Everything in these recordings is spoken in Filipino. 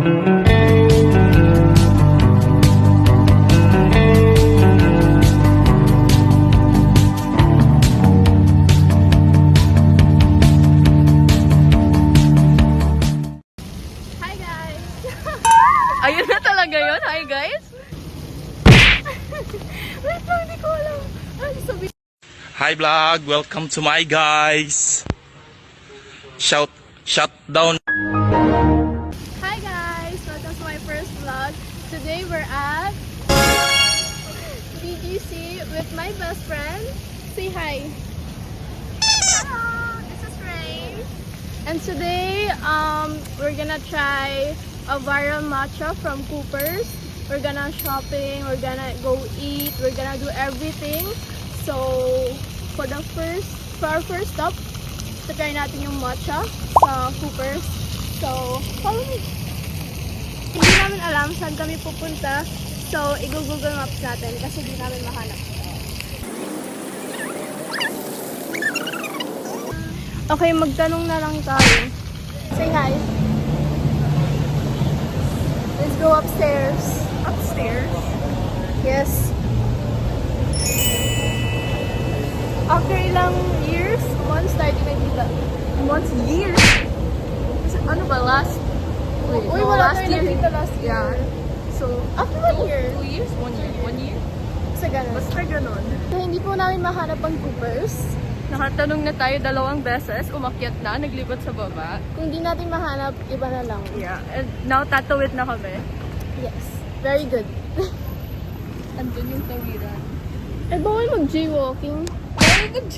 Ayun na talaga yun. Hi guys! Wait lang, di ko alam. Hi vlog, welcome to my guys. Shout down. Hi guys! Welcome to my first vlog. Today we're at BGC with my best friend. Say hi. Hello, this is Rain. And today, we're gonna try a viral matcha from Cooper's. We're gonna shopping, we're gonna go eat, we're gonna do everything. So, for our first stop, try natin yung matcha sa Cooper's. So, follow me. Hindi namin alam saan kami pupunta. So, i-Google Maps natin kasi di namin mahanap. Okay, magtanong na lang tayo. Say hi. Let's go upstairs. Upstairs? Yes. After ilang years, months tayo nakita. Months, years? Ano ba, last? Wait, Uy, no, wala last tayo year. nakita last year. Yeah. So, After 1 year. 2 years? 1 year? 1 year? Sa ganun. Basta ganun. So, hindi po namin mahanap ang Coopers. Nakatanong na tayo 2 beses, umakyat na, naglibot sa baba. Kung di natin mahanap, iba na lang. Yeah, and now tatawid na kami. Yes. Very good. Andun yung tawiran. Eh, bawal mag-jaywalking. Very good,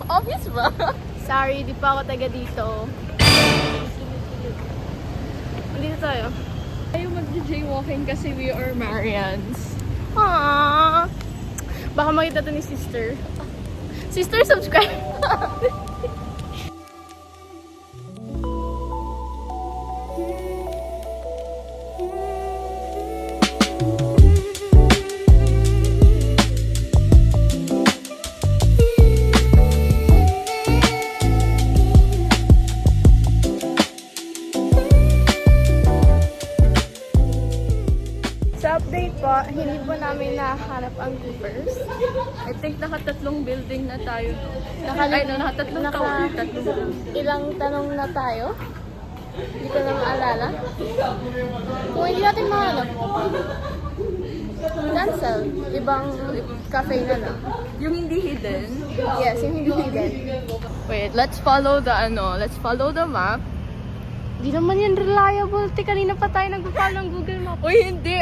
obvious ba? Sorry, di pa ako taga dito. Dito tayo. Ayaw mag-jaywalking kasi we are Marians. Aww. Baka makita to ni sister. Sister, subscribe! Sa update po, hindi po namin nahanap ang Coopers. I think nakatatlong building na tayo. Nakatatlong naka- taon. Tatlong building. Ilang tanong na tayo? Hindi ko na maalala. Kung hindi natin mahanap, cancel. Ibang cafe na lang. Yung hindi hidden. Yes, yung hindi hidden. Wait, let's follow the map. Di naman yan reliable. Kanina pa tayo nag-follow ng Google Maps. Uy, hindi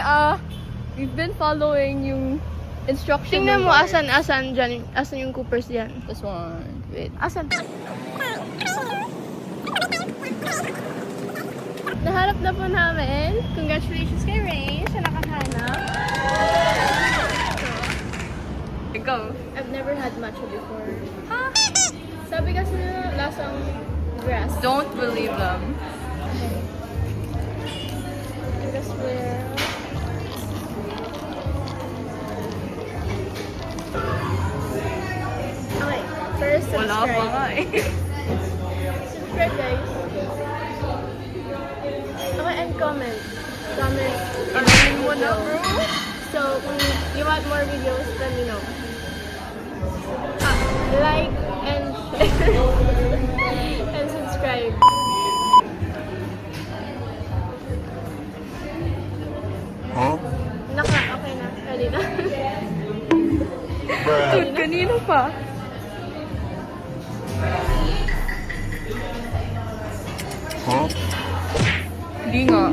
we've been following yung instruction. Tingnan ng mo, guard. asan dyan, asan yung Coopers dyan. This one. Wait. Asan? Nahanap na po namin. Congratulations kay Rain. Siya nakahanap. Go. I've never had matcha before. Sabi kasi na lasang grass. Don't believe them. Because we're... Okay, first Wala pa subscribe. nga eh. Subscribe guys. Okay, and comment. Comment. Alamin mo na, bro. So, kung you want more videos, let me know. Like and share and subscribe. Huh? Okay na. Ready na. Dude, kanino pa? Huh? Di nga.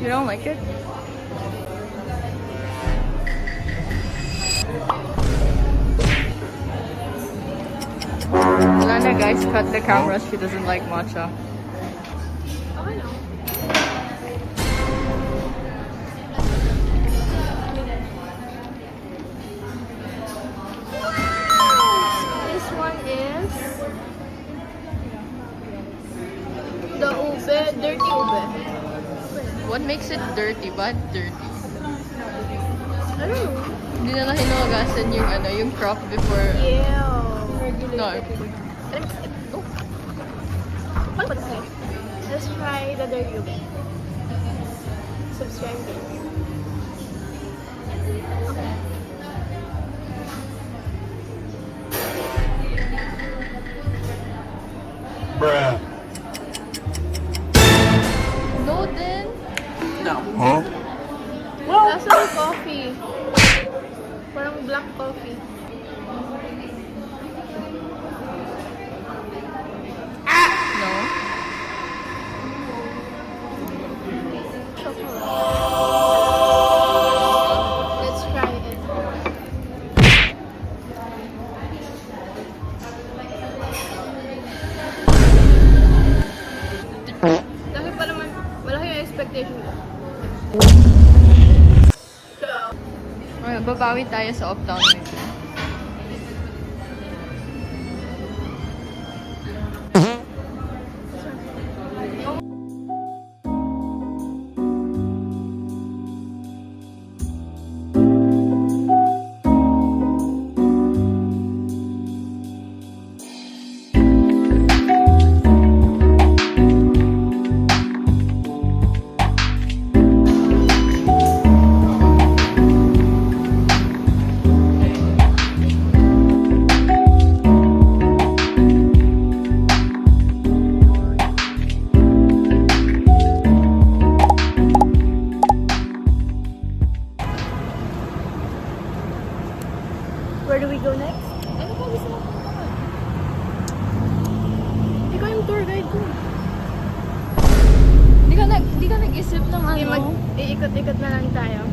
You don't like it? Wala na guys, cut the camera. She doesn't like matcha. Okay na. This one is the ube, dirty ube. What makes it dirty? Bad dirty. I don't know. Hindi na lang hinugasan yung yung crop before. Ew. No. Oh. What was it? Let's try the dirty ube. Siyempre. Bruh. No din. Huh? Lasa may coffee. Parang black coffee. No. Chocolate. Let's try it. Laki pa naman, malaki yung expectation ko. Okay, babawi tayo sa Uptown. Where do we go next? Ano ba gusto mo puntahan? Ikaw yung tour guide ko. Di ka nag-isip ng Sige, ano? iikot-ikot na lang tayo.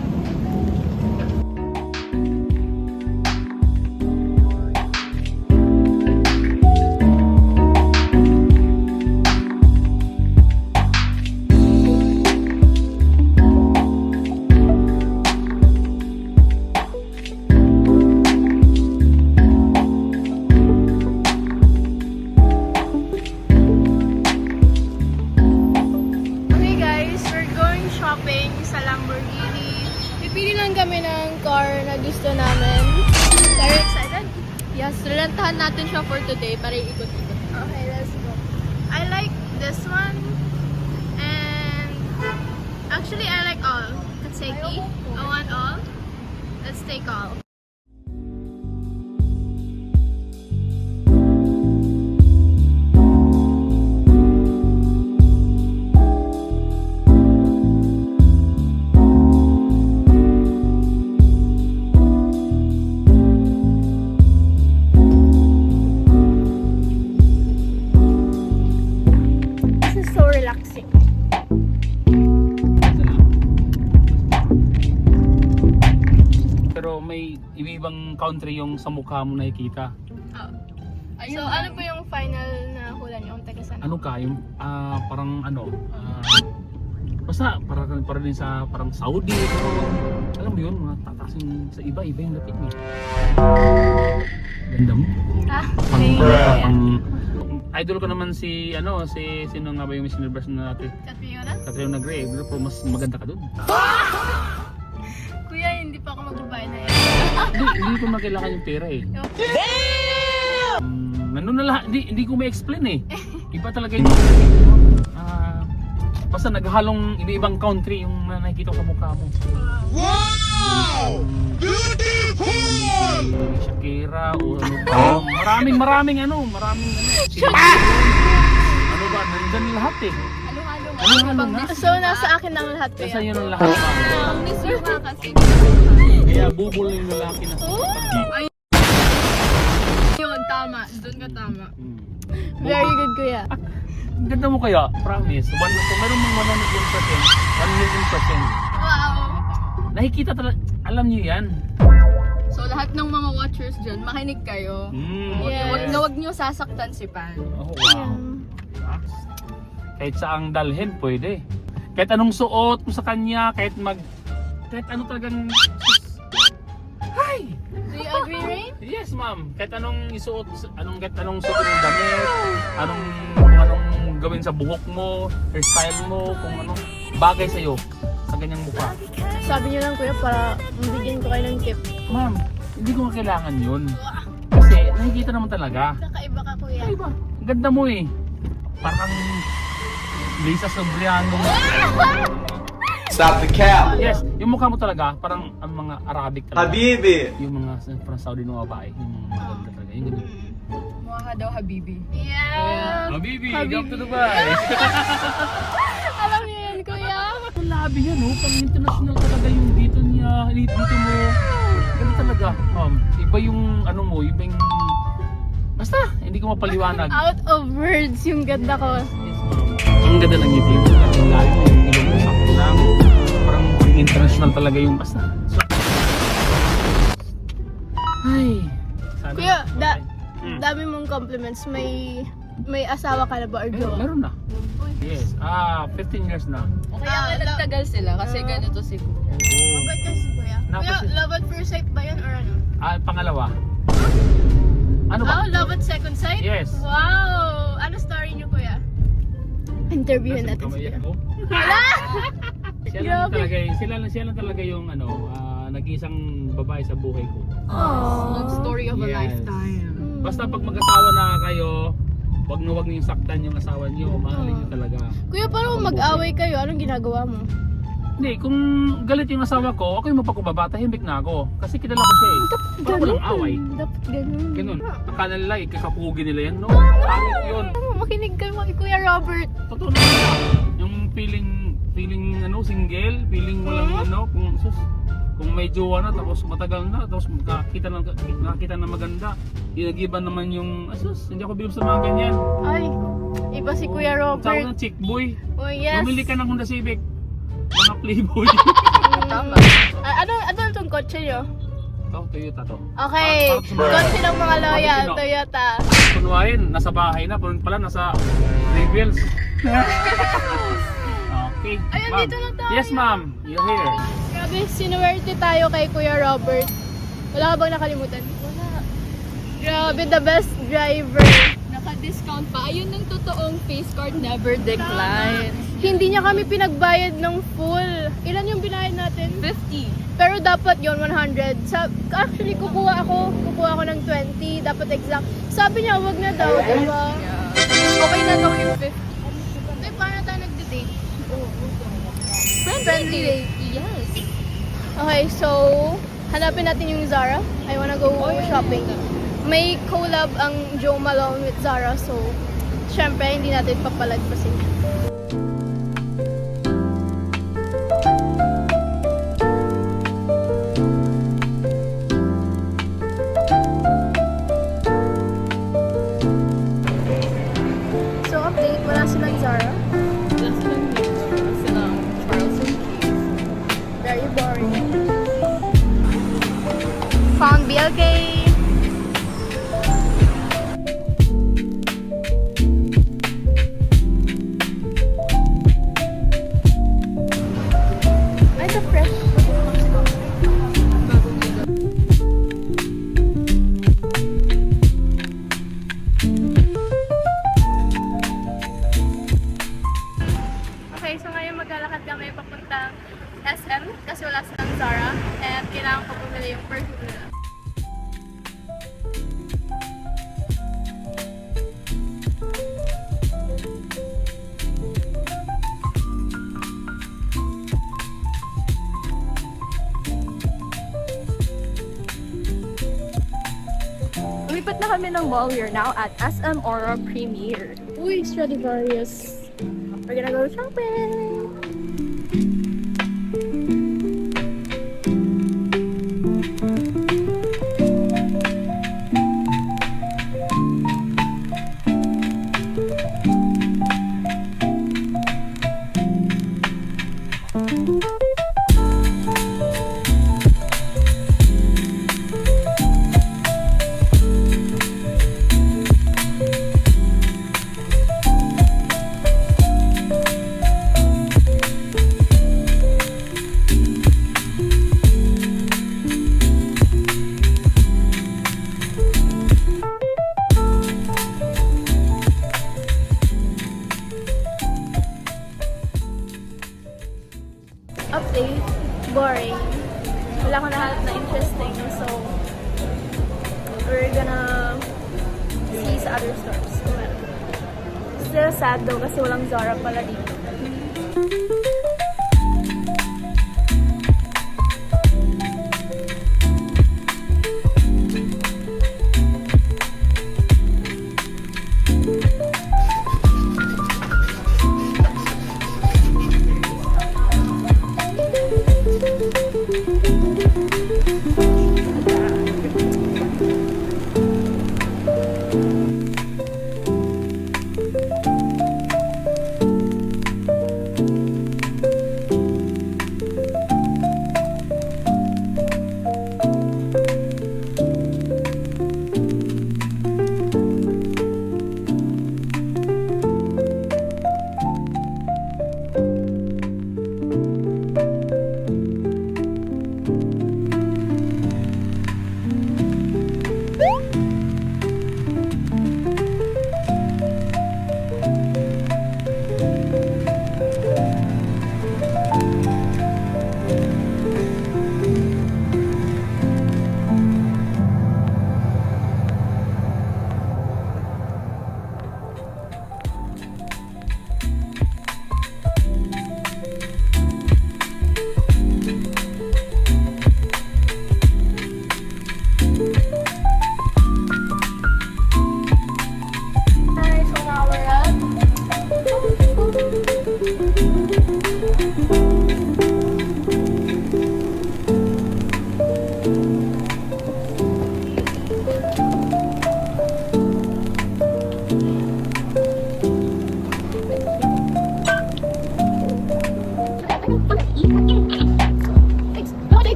Okay guys, we're going shopping sa Lamborghini. Pipili lang kami ng car na gusto namin. Very excited? Yes, rentahan natin siya for today para ikot-ikot. Okay, let's go. I like this one. And actually, I like all. Katseki. I want all. Let's take all. This is so relaxing. Pero may ibang country yung sa mukha mo nakikita. So, ano po yung final na hula niyo? Kung taga saan? Ano ka yung parang ano basta para din sa parang Saudi pero alam mo yun mga tatasin sa iba yung dating eh. Ganda mo. Ah, Pang idol ko naman si sino nga ba yung Miss Universe na natin? Catriona? Catriona Gray, pero mas maganda ka dun. Kuya, hindi pa ako magbabayad na yan. Hindi ko na kailangan yung pera eh. Nandun na lahat, hindi ko ma-explain eh. Iba talaga yung basta naghalong ibang country yung nakikita ko sa mukha mo. Wow! Beautiful! Shakira o ano pa. Maraming ano. Ano ba, nandyan lahat eh. Halo-halo nga. So, nasa akin ang lahat Nasa kuya. yun ang lahat pa. Ang miss you ka kasi. Kaya bubol yung lalaki na. Yun, tama. Doon ka tama. Very good kuya. Ang ganda mo kaya, promise. Kung meron mong 1,000,000%, 1,000,000%. Wow! Nakikita talaga, alam niyo yan. So, lahat ng mga watchers dyan, makinig kayo. Yes. Huwag nyo sasaktan si Pan. Oh, wow. Kahit saang dalhin, pwede. Kahit anong suot mo sa kanya, kahit ano talagang... Hi! Do you agree, Rain? Yes, ma'am. Kahit anong isuot, kahit anong suot ng damit, kung anong gawin sa buhok mo, hairstyle mo, kung anong bagay sa'yo sa ganyang mukha. Sabi niyo lang kuya para mabigyan ko kayo ng tip. Ma'am, hindi ko kailangan yun. Kasi nakikita naman talaga. Kakaiba ka kuya. Ay ba? Ang ganda mo eh. Parang Lisa Sobriano. Stop the cap. Yes, yung mukha mo talaga, parang ang mga Arabic talaga. Habibi. Yung mga parang Saudi na babae, yung mga maganda talaga. Yung ganun. Mukha ka daw, Habibi. Yeah. Habibi, Habibi. come to Dubai. Alam niyo yan, kuya. Ang labi yan, oh. Pang international talaga yung dito niya, dito mo. Ganun talaga. Iba yung ano mo, iba yung... Basta, hindi ko mapaliwanag. Out of words yung ganda ko. Yes, ma'am. Ang ganda ng ngiti mo. Ang layo mo, yung ilong mo, sakto lang. Parang pang international talaga yung basta. So, ay. Sana. Kuya, Hmm. dami mong compliments. May asawa ka na ba or jowa? Meron na. Yes. 15 years na. O kaya nagtagal sila kasi ganito si Kuya. Mabait kasi kuya. Kuya, Napos- love at first sight ba yan or ano? Pangalawa. Ano ba? Oh, love at second sight? Yes. Wow! Ano story niyo kuya? Interviewin Nasaan natin kamay siya. ako? Siya lang Grabe. talaga, siya lang talaga yung nag-iisang babae sa buhay ko. Love story of a Yes. lifetime. Basta pag mag-asawa na kayo, wag niyo saktan yung asawa niyo, mahalin niyo talaga. Kuya, paano mag-away kayo? Anong ginagawa mo? Hindi, kung galit yung asawa ko, ako yung mapakubaba, tahimik na ako. Kasi kilala ko siya eh. Parang walang away. Dapat ganun. Ganun. Akala nila, kakapugi nila yan. No, pangit yun. Makinig kayo kay Kuya Robert. Totoo na yun. Yung feeling single, feeling walang kung may jowa na, tapos matagal na, tapos nakakita na maganda. Inagiban naman yung, hindi ako bilib sa mga ganyan. Ay, iba si Kuya Tawag Robert. ng chick boy. Oh, yes. Bumili ka ng Honda Civic. Mga playboy. Tama. Ano itong kotse nyo? Toyota to. Okay, kotse ng mga loyal, Sino? Toyota. Kunwain, nasa bahay na, pero pala nasa Revels. Okay. Ayun, Ma'am. dito na tayo. Yes, ma'am. You're here. Grabe, sinuwerte tayo kay Kuya Robert. Wala ka bang nakalimutan? Wala. Grabe, the best driver. Naka-discount pa. Ayun ang totoong face card never decline. Hindi niya kami pinagbayad ng full. Ilan yung binayad natin? 50. Pero dapat yon 100. Actually, kukuha ako ng 20. Dapat exact. Sabi niya, wag na daw, diba? Yeah. Okay na daw yung 50. Eh, paano tayo nagde-date? Friendly date. Yes. Okay, so, hanapin natin yung Zara. I wanna go shopping. May collab ang Joe Malone with Zara, so, syempre, hindi natin papalagpasin. So, update, wala silang Zara. That's the news. Sila Charles and Keith. Very boring. Found BLK. Ay, ito fresh. Okay, so ngayon maglalakad kami papuntang SM kasi wala silang Zara and kailangan ko bumili yung perfume nila. Lumipat na kami ng mall. We are now at SM Aura Premier. Uy, Stradivarius. We're gonna go shopping! Update, boring. Wala akong nahanap na interesting, so we're gonna see sa other stores. Still sad though kasi walang Zara pala dito.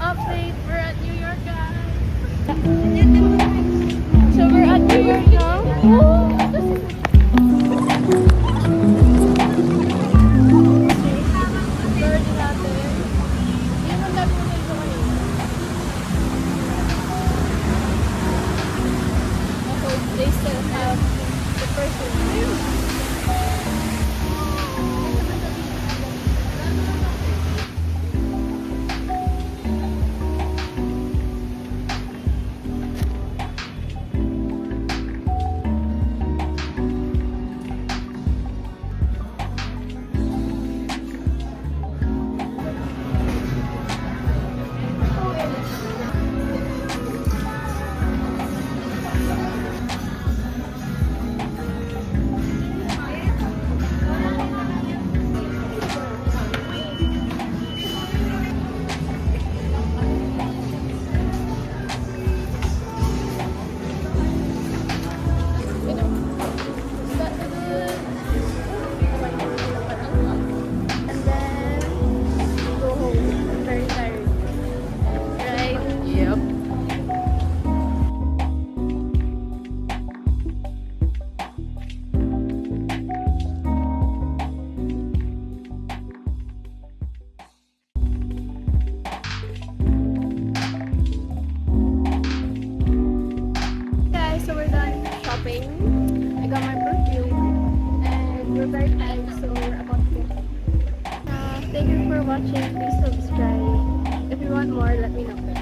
Update, we're at New York, guys. So we're at New York now. Bird natin. Yun ang dami ko dito kanina. So they still have the person. And then go home. I'm very tired. Right? Yep. Guys, so we're done shopping. I got my perfume and we're very tired, so we're about to go. Thank you for watching. Please subscribe. If you want more, let me know.